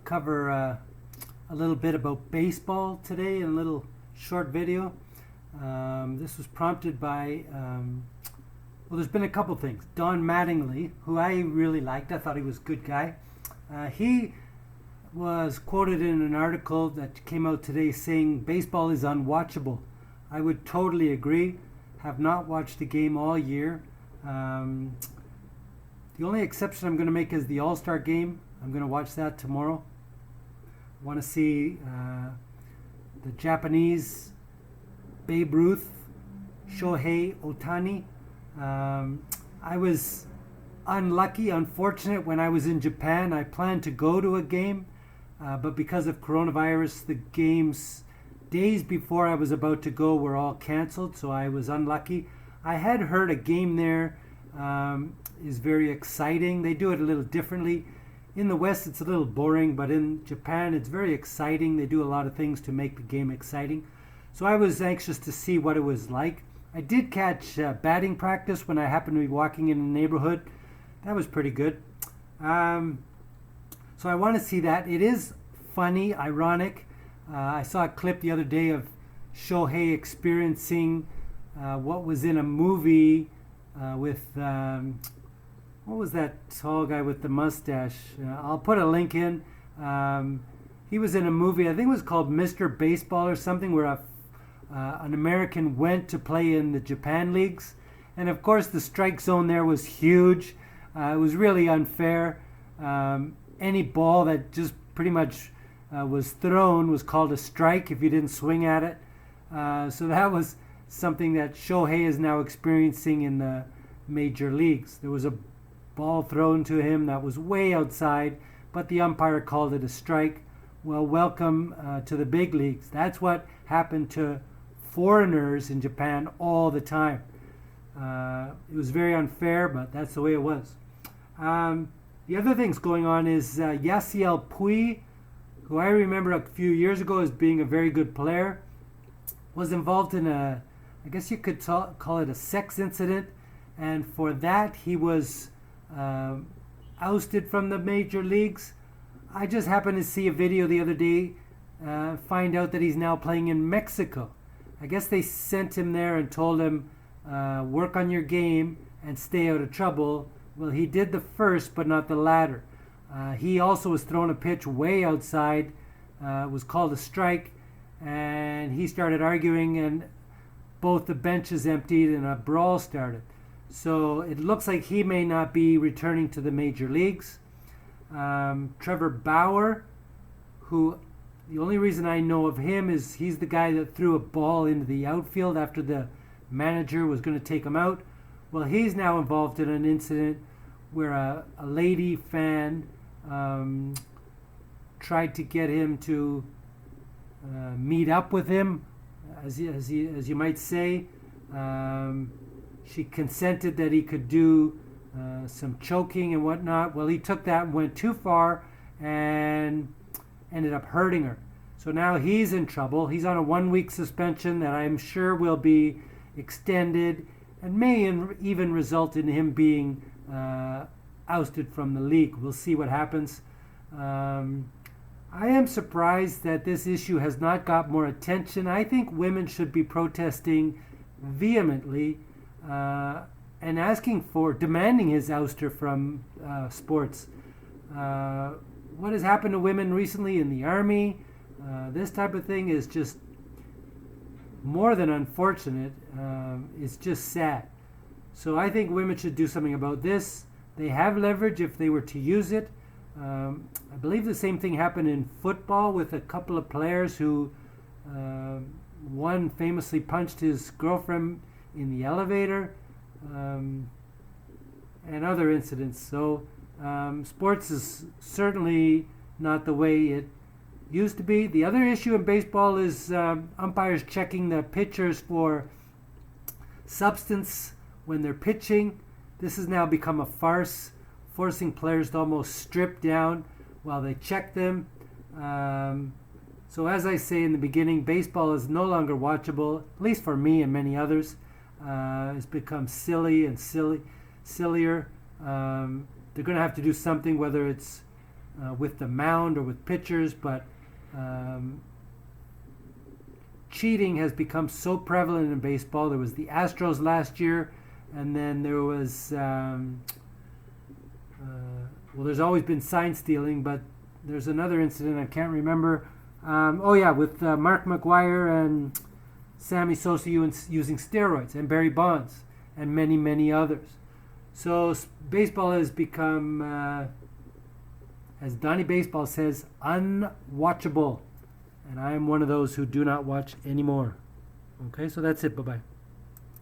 cover a little bit about baseball today in a little short video. This was prompted by, well, there's been a couple things. Don Mattingly, who I really liked. I thought he was a good guy. He was quoted in an article that came out today saying baseball is unwatchable. I would totally agree. Have not watched a game all year. The only exception I'm going to make is the All-Star game. I'm going to watch that tomorrow. I want to see the Japanese Babe Ruth, Shohei Ohtani. I was unfortunate when I was in Japan. I planned to go to a game, but because of coronavirus, the games days before I was about to go were all canceled, so I was unlucky. I had heard a game there is very exciting. They do it a little differently. In the West, it's a little boring, but in Japan, it's very exciting. They do a lot of things to make the game exciting. So I was anxious to see what it was like. I did catch batting practice when I happened to be walking in the neighborhood. That was pretty good. So I want to see that. It is funny, ironic. I saw a clip the other day of Shohei experiencing what was in a movie with, what was that tall guy with the mustache? I'll put a link in. He was in a movie, I think it was called Mr. Baseball or something, where an American went to play in the Japan leagues. And of course the strike zone there was huge. It was really unfair. Any ball that just pretty much was thrown was called a strike if you didn't swing at it. So that was something that Shohei is now experiencing in the major leagues. There was a ball thrown to him that was way outside, but the umpire called it a strike. Well, welcome to the big leagues. That's what happened to foreigners in Japan all the time. It was very unfair, but that's the way it was. The other things going on is Yasiel Puig, who I remember a few years ago as being a very good player, was involved in I guess you could call it a sex incident, and for that he was ousted from the major leagues. I just happened to see a video the other day, find out that he's now playing in Mexico. I guess they sent him there and told him, work on your game and stay out of trouble. Well, he did the first, but not the latter. He also was thrown a pitch way outside, was called a strike, and he started arguing, and both the benches emptied and a brawl started. So it looks like he may not be returning to the major leagues. Trevor Bauer, who the only reason I know of him is he's the guy that threw a ball into the outfield after the manager was going to take him out. Well, he's now involved in an incident where a lady fan tried to get him to meet up with him, as you might say. She consented that he could do some choking and whatnot. Well, he took that and went too far and ended up hurting her. So now he's in trouble. He's on a 1-week suspension that I'm sure will be extended and may even result in him being ousted from the league. We'll see what happens. I am surprised that this issue has not got more attention. I think women should be protesting vehemently and demanding his ouster from sports. What has happened to women recently in the army, this type of thing is just more than unfortunate. It's just sad. So I think women should do something about this. They have leverage if they were to use it. I believe the same thing happened in football with a couple of players who one famously punched his girlfriend in the elevator, and other incidents. So sports is certainly not the way it used to be. The other issue in baseball is umpires checking the pitchers for substance when they're pitching. This has now become a farce, forcing players to almost strip down while they check them. So as I say in the beginning, baseball is no longer watchable, at least for me and many others. It's become silly and sillier. They're going to have to do something, whether it's with the mound or with pitchers, but cheating has become so prevalent in baseball. There was the Astros last year, and then there was, well, there's always been sign stealing, but there's another incident I can't remember. With Mark McGwire and Sammy Sosa using steroids, and Barry Bonds, and many, many others. So baseball has become, as Donnie Baseball says, unwatchable. And I am one of those who do not watch anymore. Okay, so that's it. Bye-bye.